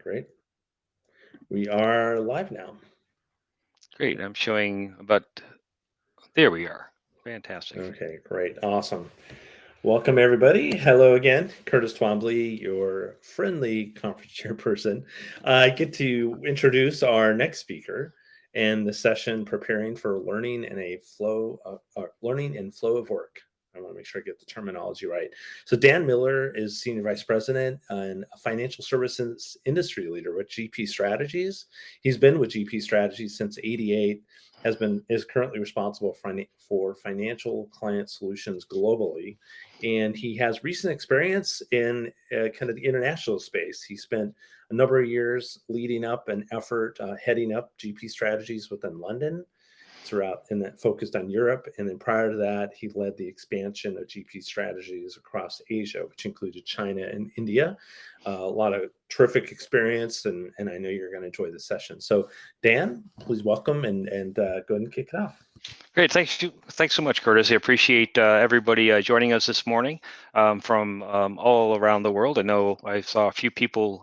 Great. We are live now. Great. I'm showing about, there we are. Fantastic. Okay, great. Awesome. Welcome, everybody. Hello again. Curtis Twombly, your friendly conference chairperson. I get to introduce our next speaker and the session preparing for learning in a flow of learning and flow of work. I want to make sure I get the terminology right. So Dan Miller is Senior Vice President and a financial services industry leader with GP Strategies. He's been with GP Strategies since '88, is currently responsible for financial client solutions globally, and he has recent experience in kind of the international space. He spent a number of years leading up an effort heading up GP Strategies within London throughout, and that focused on Europe. And then prior to that, he led the expansion of GP Strategies across Asia, which included China and India. A lot of terrific experience, and I know you're going to enjoy the session. So Dan, please welcome and go ahead and kick it off. Great. Thanks so much, Curtis. I appreciate everybody joining us this morning from all around the world. I know I saw a few people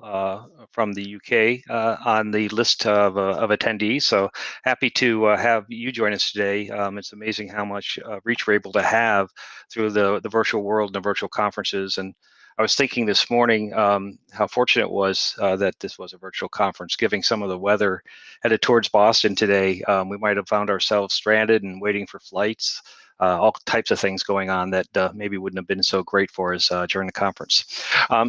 from the UK on the list of attendees. So happy to have you join us today. It's amazing how much reach we're able to have through the virtual world and the virtual conferences. And I was thinking this morning how fortunate it was that this was a virtual conference, given some of the weather headed towards Boston today. We might have found ourselves stranded and waiting for flights, all types of things going on that maybe wouldn't have been so great for us during the conference.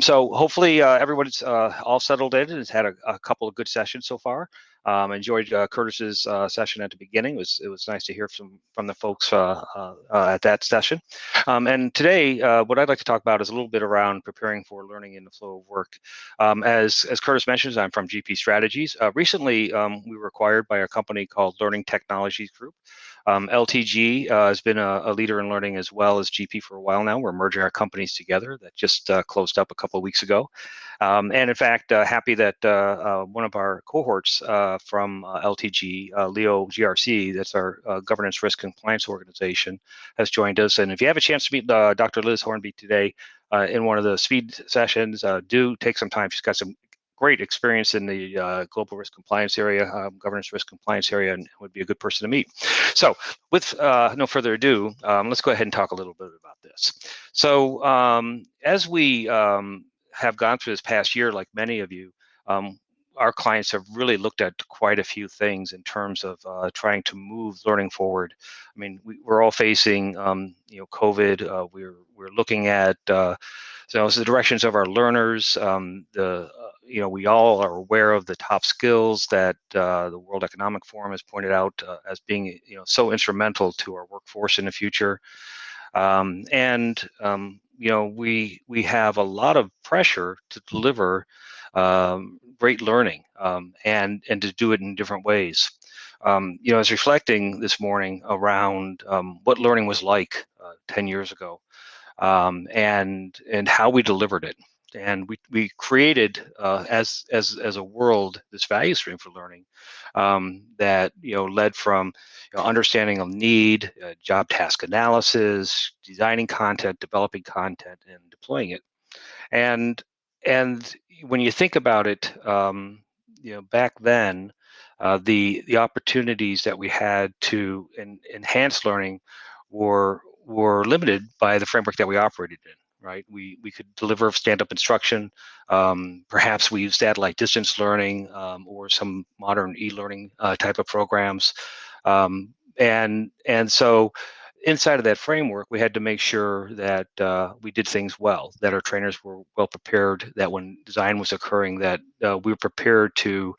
So hopefully everyone's all settled in and has had a couple of good sessions so far. Enjoyed Curtis's session at the beginning. It was nice to hear from the folks at that session. And today, what I'd like to talk about is a little bit around preparing for learning in the flow of work. As Curtis mentions, I'm from GP Strategies. Recently, we were acquired by a company called Learning Technologies Group. LTG has been a leader in learning as well as GP for a while now. We're merging our companies together. That just closed up a couple of weeks ago. And in fact, happy that one of our cohorts from LTG, Leo GRC, that's our governance risk and compliance organization, has joined us. And if you have a chance to meet Dr. Liz Hornby today in one of the speed sessions, do take some time. She's got some great experience in the global risk compliance area, governance risk compliance area, and would be a good person to meet. So with no further ado, let's go ahead and talk a little bit about this. So as we have gone through this past year, like many of you, our clients have really looked at quite a few things in terms of trying to move learning forward. I mean, we're all facing, COVID. We're looking at the directions of our learners. We all are aware of the top skills that the World Economic Forum has pointed out as being, so instrumental to our workforce in the future. We have a lot of pressure to deliver great learning and to do it in different ways. I was reflecting this morning around what learning was like 10 years ago and how we delivered it. And we created as a world this value stream for learning that led from understanding of need, job task analysis, designing content, developing content, and deploying it. And when you think about it, back then, the opportunities that we had to enhance learning were limited by the framework that we operated in. Right, we could deliver stand-up instruction. Perhaps we use satellite distance learning or some modern e-learning type of programs, and so inside of that framework, we had to make sure that we did things well, that our trainers were well prepared, that when design was occurring, that we were prepared to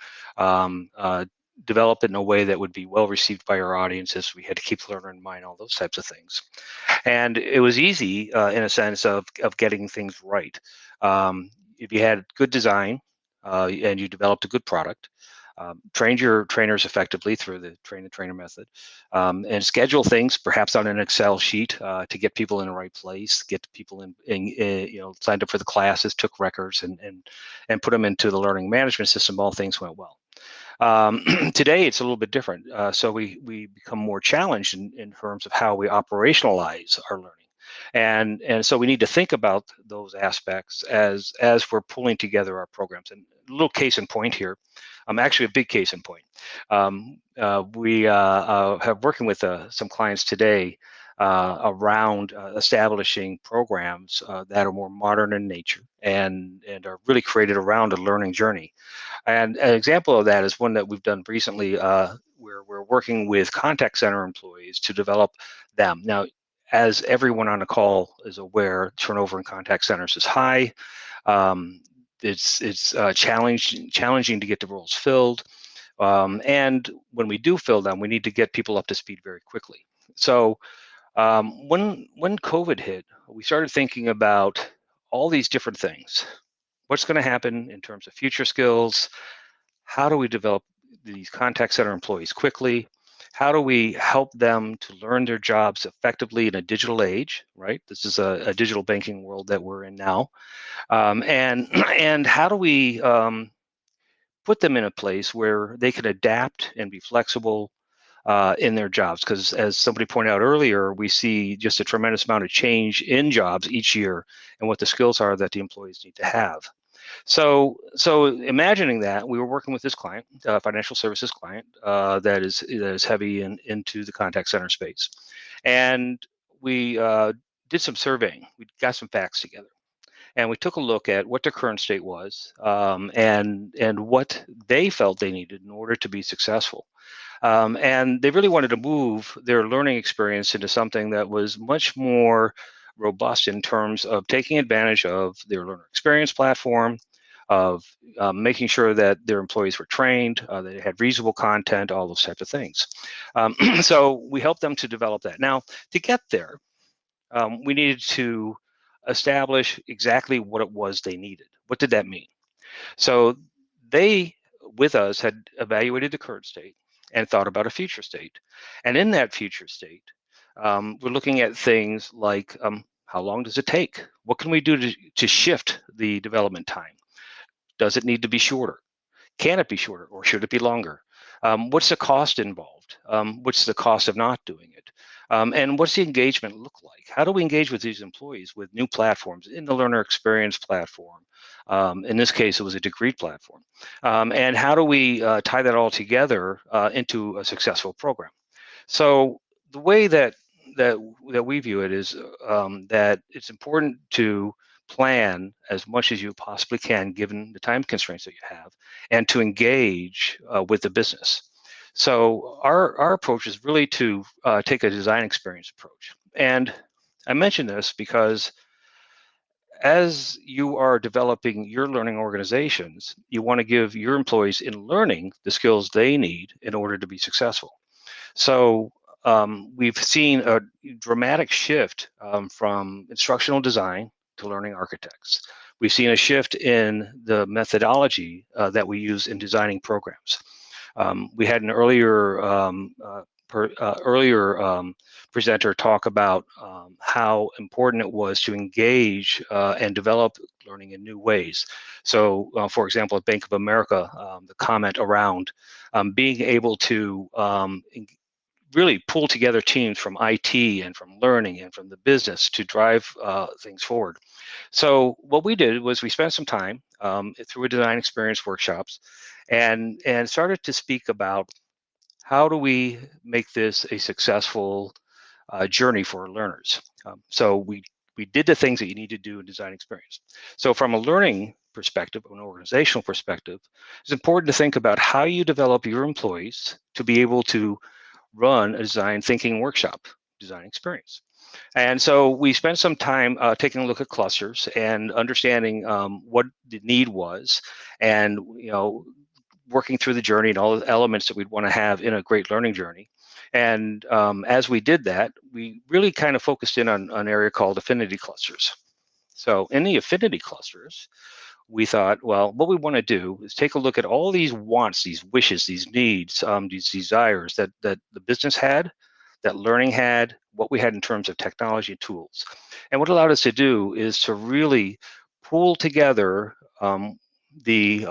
develop it in a way that would be well received by our audiences. We had to keep the learner in mind, all those types of things. And it was easy in a sense of getting things right. If you had good design and you developed a good product, trained your trainers effectively through the train-the-trainer method, and schedule things perhaps on an Excel sheet to get people in the right place, get people signed up for the classes, took records, and put them into the learning management system. All things went well. Today, it's a little bit different. So we become more challenged in terms of how we operationalize our learning. And so we need to think about those aspects as we're pulling together our programs. And a little case in point here, actually a big case in point. We have working with some clients today around establishing programs that are more modern in nature and are really created around a learning journey. And an example of that is one that we've done recently, where we're working with contact center employees to develop them. Now, as everyone on the call is aware, turnover in contact centers is high. Um, it's challenging to get the roles filled. And when we do fill them, we need to get people up to speed very quickly. So when COVID hit, we started thinking about all these different things. What's going to happen in terms of future skills? How do we develop these contact center employees quickly? How do we help them to learn their jobs effectively in a digital age, right? This is a digital banking world that we're in now. And and how do we put them in a place where they can adapt and be flexible in their jobs? Because as somebody pointed out earlier, we see just a tremendous amount of change in jobs each year and what the skills are that the employees need to have. So imagining that, we were working with this client, financial services client, that is heavy into the contact center space, and we did some surveying. We got some facts together, and we took a look at what their current state was, and what they felt they needed in order to be successful. And they really wanted to move their learning experience into something that was much more robust in terms of taking advantage of their learner experience platform, of making sure that their employees were trained, they had reasonable content, all those types of things. So we helped them to develop that. Now, to get there, we needed to establish exactly what it was they needed. What did that mean? So they, with us, had evaluated the current state and thought about a future state. And in that future state, we're looking at things like, how long does it take? What can we do to shift the development time? Does it need to be shorter? Can it be shorter, or should it be longer? What's the cost involved? What's the cost of not doing it? And what's the engagement look like? How do we engage with these employees with new platforms in the learner experience platform? In this case, it was a degree platform. And how do we tie that all together into a successful program? So the way that we view it is that it's important to plan as much as you possibly can, given the time constraints that you have, and to engage with the business. So our approach is really to take a design experience approach. And I mention this because as you are developing your learning organizations, you want to give your employees in learning the skills they need in order to be successful. So we've seen a dramatic shift from instructional design to learning architects. We've seen a shift in the methodology that we use in designing programs. We had an earlier presenter talk about how important it was to engage and develop learning in new ways. So, for example, at Bank of America, the comment around being able to really pull together teams from IT and from learning and from the business to drive things forward. So what we did was we spent some time through a design experience workshops and started to speak about how do we make this a successful journey for our learners. So we did the things that you need to do in design experience. So from a learning perspective, an organizational perspective, it's important to think about how you develop your employees to be able to run a design thinking workshop, design experience. And so we spent some time taking a look at clusters and understanding what the need was, and working through the journey and all the elements that we'd want to have in a great learning journey. And as we did that, we really kind of focused in on an area called affinity clusters. So in the affinity clusters, we thought, well, what we want to do is take a look at all these wants, these wishes, these needs, these desires that the business had, that learning had, what we had in terms of technology tools. And what allowed us to do is to really pull together the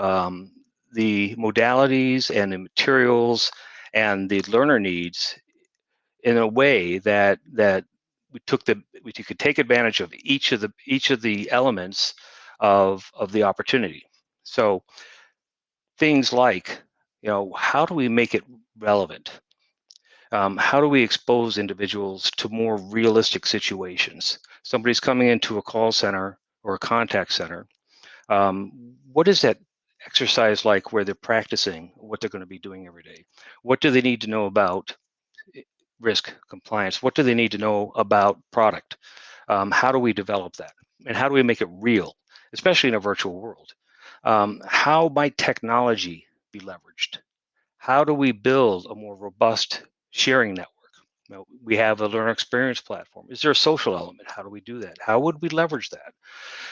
the modalities and the materials and the learner needs in a way that we could take advantage of each of the elements of the opportunity. So things like, how do we make it relevant? How do we expose individuals to more realistic situations? Somebody's coming into a call center or a contact center. What is that exercise like where they're practicing what they're going to be doing every day? What do they need to know about risk compliance? What do they need to know about product? How do we develop that? And how do we make it real, especially in a virtual world? How might technology be leveraged? How do we build a more robust sharing network? We have a learner experience platform. Is there a social element? How do we do that? How would we leverage that?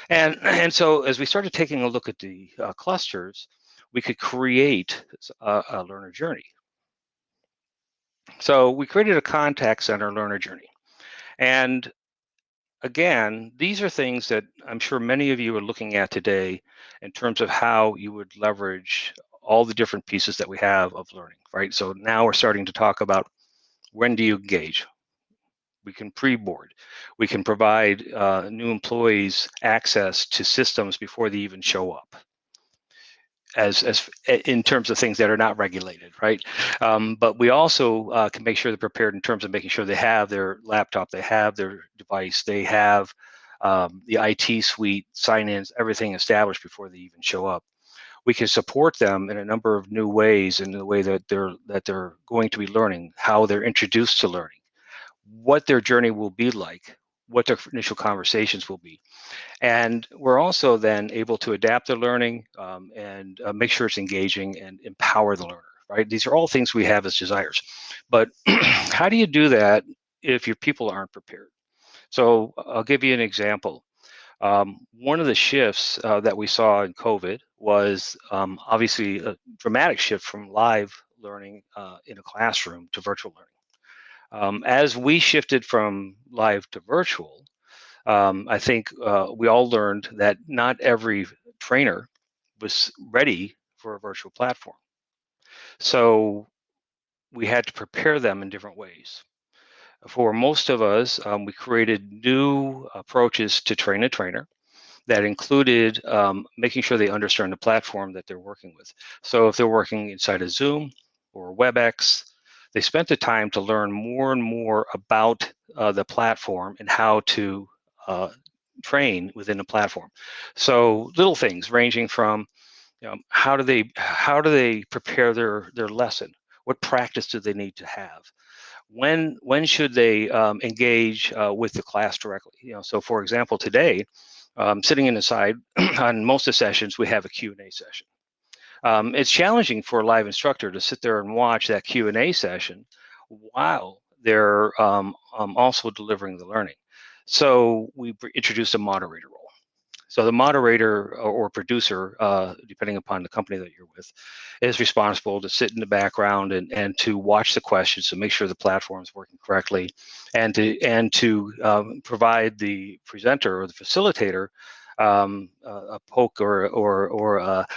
And so as we started taking a look at the clusters, we could create a learner journey. So we created a contact center learner journey. And again, these are things that I'm sure many of you are looking at today in terms of how you would leverage all the different pieces that we have of learning, right? So now we're starting to talk about, when do you engage? We can pre-board. We can provide new employees access to systems before they even show up, as in terms of things that are not regulated, right? But we also can make sure they're prepared in terms of making sure they have their laptop, they have their device, they have the IT suite, sign-ins, everything established before they even show up. We can support them in a number of new ways in the way that they're going to be learning, how they're introduced to learning, what their journey will be like, what their initial conversations will be. And we're also then able to adapt the learning and make sure it's engaging and empower the learner, right? These are all things we have as desires. But how do you do that if your people aren't prepared? So I'll give you an example. One of the shifts that we saw in COVID was obviously a dramatic shift from live learning in a classroom to virtual learning. As we shifted from live to virtual, I think we all learned that not every trainer was ready for a virtual platform. So we had to prepare them in different ways. For most of us, we created new approaches to train a trainer that included making sure they understand the platform that they're working with. So if they're working inside of Zoom or WebEx, they spent the time to learn more and more about the platform and how to train within the platform. So little things ranging from, how do they prepare their lesson? What practice do they need to have? When should they engage with the class directly? So for example, today, sitting in the side on most of the sessions, we have a Q&A session. It's challenging for a live instructor to sit there and watch that Q&A session while they're also delivering the learning. So we introduced a moderator role. So the moderator or producer, depending upon the company that you're with, is responsible to sit in the background and to watch the questions to make sure the platform is working correctly, and to provide the presenter or the facilitator a poke or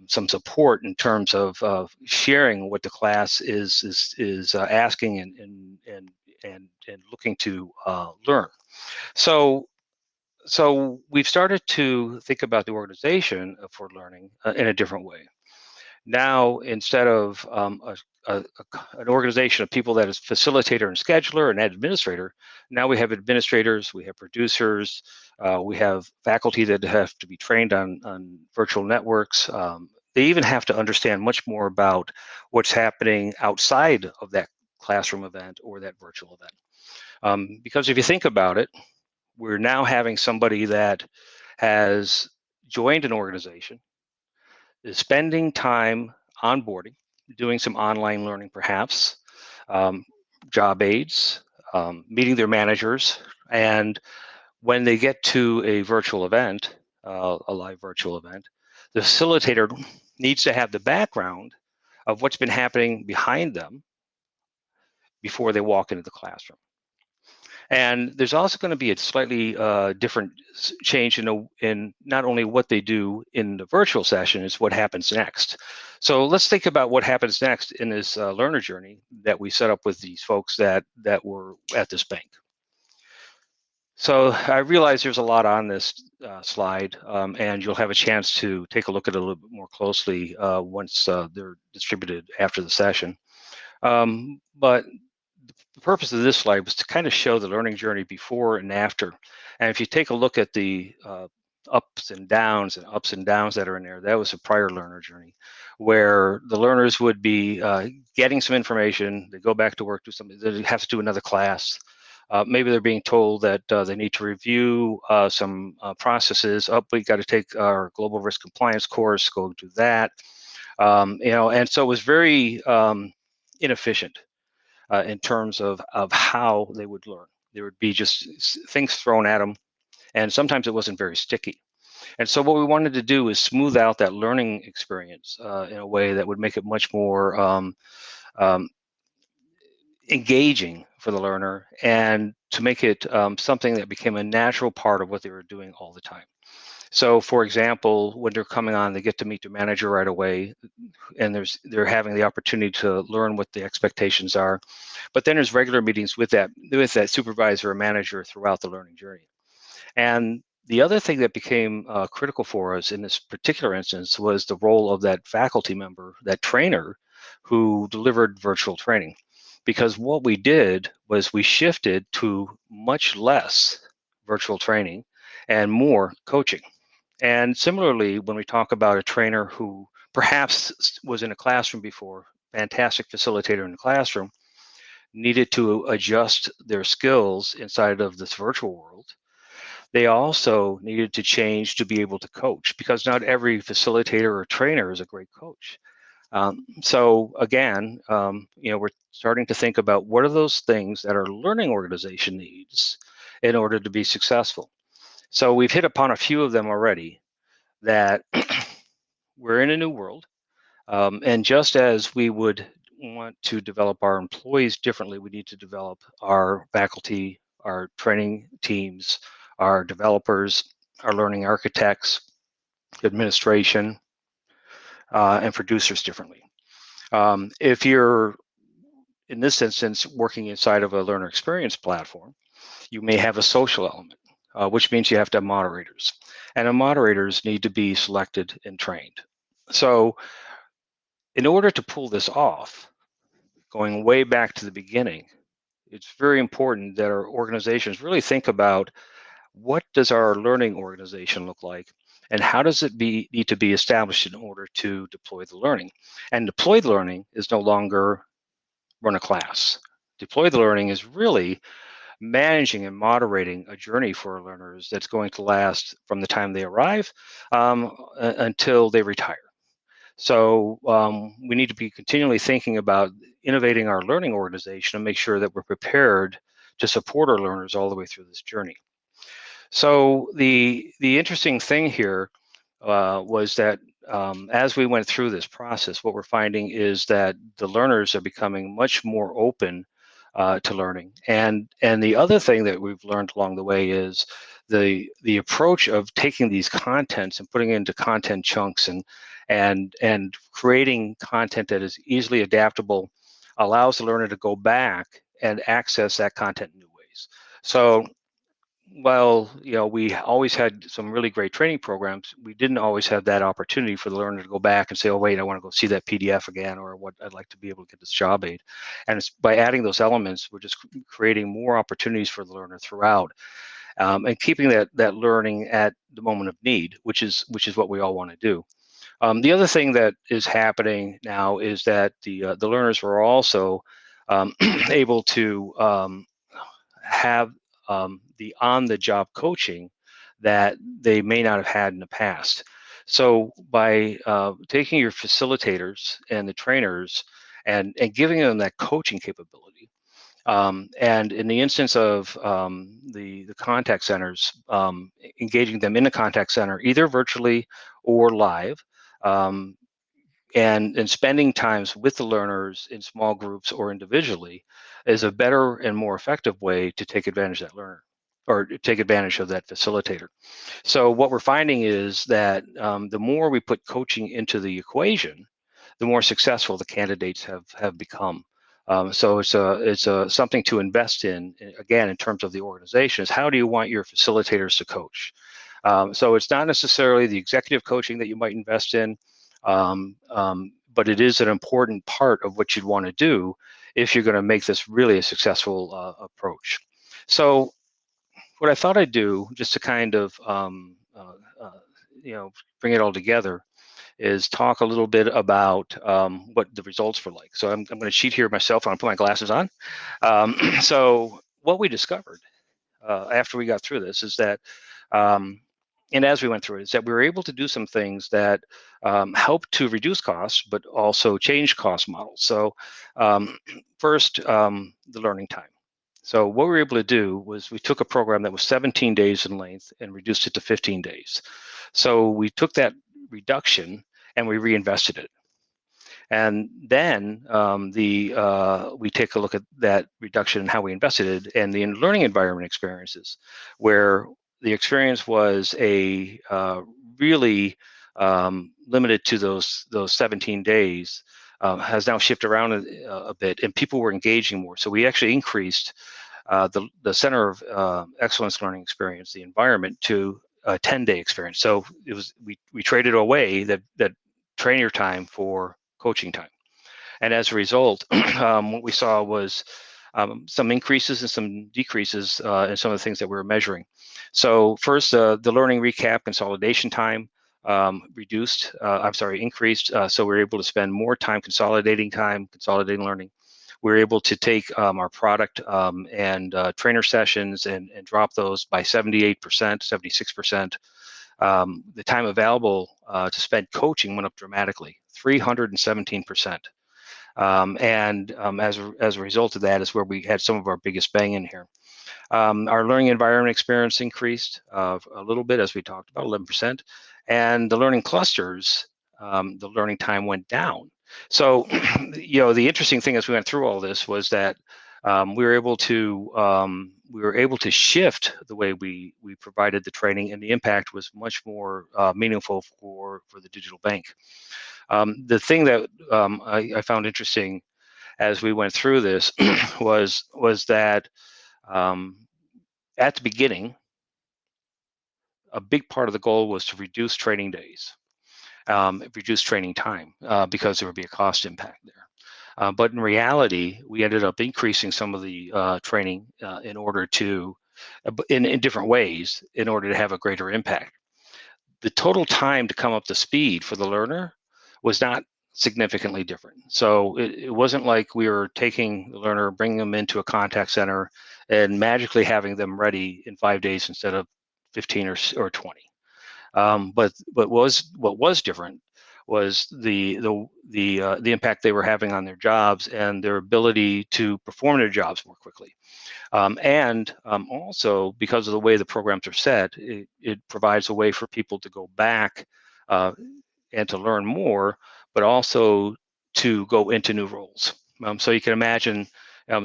some support in terms of sharing what the class is asking and looking to learn. So we've started to think about the organization for learning in a different way. Now, instead of an organization of people that is facilitator and scheduler and administrator, now we have administrators, we have producers, we have faculty that have to be trained on virtual networks. They even have to understand much more about what's happening outside of that classroom event or that virtual event. Because if you think about it, we're now having somebody that has joined an organization, is spending time onboarding, doing some online learning perhaps, job aids, meeting their managers, and when they get to a virtual event, a live virtual event, the facilitator needs to have the background of what's been happening behind them before they walk into the classroom. And there's also going to be a slightly different change in not only what they do in the virtual session, is what happens next. So let's think about what happens next in this learner journey that we set up with these folks that were at this bank. So I realize there's a lot on this slide, and you'll have a chance to take a look at it a little bit more closely once they're distributed after the session. But the purpose of this slide was to kind of show the learning journey before and after. And if you take a look at the ups and downs that are in there, that was a prior learner journey, where the learners would be getting some information, they go back to work, do something, they have to do another class. Maybe they're being told that they need to review some processes. We got to take our global risk compliance course, go do that. And so it was very inefficient in terms of how they would learn. There would be just things thrown at them, and sometimes it wasn't very sticky. And so what we wanted to do is smooth out that learning experience in a way that would make it much more um, engaging for the learner, and to make it something that became a natural part of what they were doing all the time. So, for example, when they're coming on, they get to meet their manager right away, and they're having the opportunity to learn what the expectations are. But then there's regular meetings with that supervisor or manager throughout the learning journey. And the other thing that became critical for us in this particular instance was the role of that faculty member, that trainer, who delivered virtual training. Because what we did was we shifted to much less virtual training and more coaching. And similarly, when we talk about a trainer who perhaps was in a classroom before, fantastic facilitator in the classroom, needed to adjust their skills inside of this virtual world, they also needed to change to be able to coach, because not every facilitator or trainer is a great coach. So again, we're starting to think about what are those things that our learning organization needs in order to be successful. So we've hit upon a few of them already, that we're in a new world. And just as we would want to develop our employees differently, we need to develop our faculty, our training teams, our developers, our learning architects, administration, and producers differently. If you're, in this instance, working inside of a learner experience platform, you may have a social element, which means you have to have moderators. And the moderators need to be selected and trained. So in order to pull this off, going way back to the beginning, it's very important that our organizations really think about, what does our learning organization look like, and how does it need to be established in order to deploy the learning. And deploy the learning is no longer run a class. Deploy the learning is really managing and moderating a journey for our learners that's going to last from the time they arrive until they retire. So we need to be continually thinking about innovating our learning organization and make sure that we're prepared to support our learners all the way through this journey. So the interesting thing here was that as we went through this process, what we're finding is that the learners are becoming much more open to learning. And the other thing that we've learned along the way is the approach of taking these contents and putting it into content chunks, and creating content that is easily adaptable, allows the learner to go back and access that content in new ways. So while we always had some really great training programs, we didn't always have that opportunity for the learner to go back and say, oh wait, I want to go see that PDF again, or what, I'd like to be able to get this job aid. And it's by adding those elements, we're just creating more opportunities for the learner throughout, and keeping that learning at the moment of need, which is what we all want to do. The other thing that is happening now is that the learners are also able to have the on-the-job coaching that they may not have had in the past. So by taking your facilitators and the trainers and giving them that coaching capability, and in the instance of the contact centers, engaging them in the contact center, either virtually or live, um, and spending times with the learners in small groups or individually, is a better and more effective way to take advantage of that learner, or take advantage of that facilitator. So what we're finding is that the more we put coaching into the equation, the more successful the candidates have become. So it's something to invest in, again, in terms of the organization, is how do you want your facilitators to coach? So it's not necessarily the executive coaching that you might invest in, but it is an important part of what you'd want to do if you're going to make this really a successful approach. So what I thought I'd do, just to kind of bring it all together, is talk a little bit about what the results were like. So I'm going to cheat here myself. I'm going to put my glasses on. So what we discovered after we got through this is that, and as we went through it, is that we were able to do some things that help to reduce costs, but also change cost models. So first, the learning time. So what we were able to do was we took a program that was 17 days in length and reduced it to 15 days. So we took that reduction and we reinvested it. And then we take a look at that reduction and how we invested it and the learning environment experiences, where the experience was a really limited to those 17 days, has now shifted around a bit, and people were engaging more. So we actually increased the Center of Excellence Learning Experience, the environment, to a 10-day experience. So it was we traded away that trainer time for coaching time. And as a result, what we saw was some increases and some decreases in some of the things that we were measuring. So first, the learning recap consolidation time increased. So we were able to spend more time, consolidating learning. We were able to take our product and trainer sessions and drop those by 78%, 76%. The time available to spend coaching went up dramatically, 317%. As a result of that is where we had some of our biggest bang in here. Our learning environment experience increased a little bit, as we talked about, 11%. And the learning clusters, the learning time went down. So, the interesting thing as we went through all this was that we were able to shift the way we provided the training, and the impact was much more meaningful for the digital bank. The thing that I found interesting as we went through this was that at the beginning, a big part of the goal was to reduce training days, reduce training time, because there would be a cost impact there. But in reality, we ended up increasing some of the training in order to, in different ways, in order to have a greater impact. The total time to come up to speed for the learner was not significantly different. So it wasn't like we were taking the learner, bringing them into a contact center, and magically having them ready in 5 days instead of 15 or 20. But what was different was the impact they were having on their jobs and their ability to perform their jobs more quickly. And also, because of the way the programs are set, it provides a way for people to go back and to learn more, but also to go into new roles. So you can imagine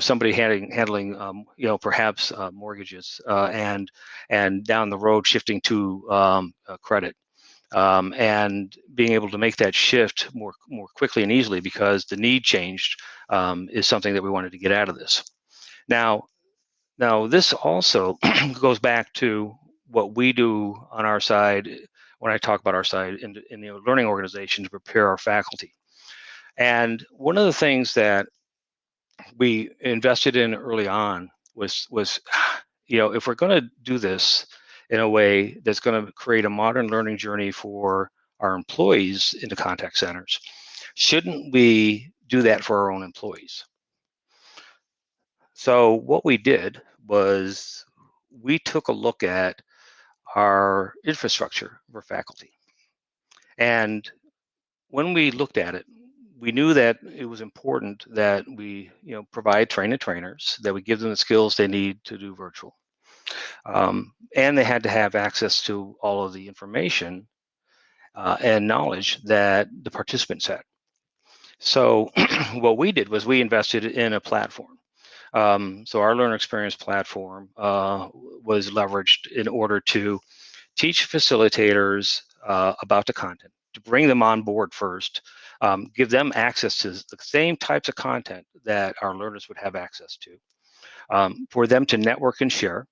somebody handling perhaps mortgages and down the road shifting to credit. And being able to make that shift more quickly and easily because the need changed is something that we wanted to get out of this. Now this also goes back to what we do on our side when I talk about our side in the learning organization to prepare our faculty. And one of the things that we invested in early on was if we're going to do this in a way that's going to create a modern learning journey for our employees in the contact centers, shouldn't we do that for our own employees? So what we did was we took a look at our infrastructure for faculty. And when we looked at it, we knew that it was important that we provide trainers, that we give them the skills they need to do virtual. And they had to have access to all of the information and knowledge that the participants had. So what we did was we invested in a platform. So our learner experience platform was leveraged in order to teach facilitators about the content, to bring them on board first, give them access to the same types of content that our learners would have access to, for them to network and share.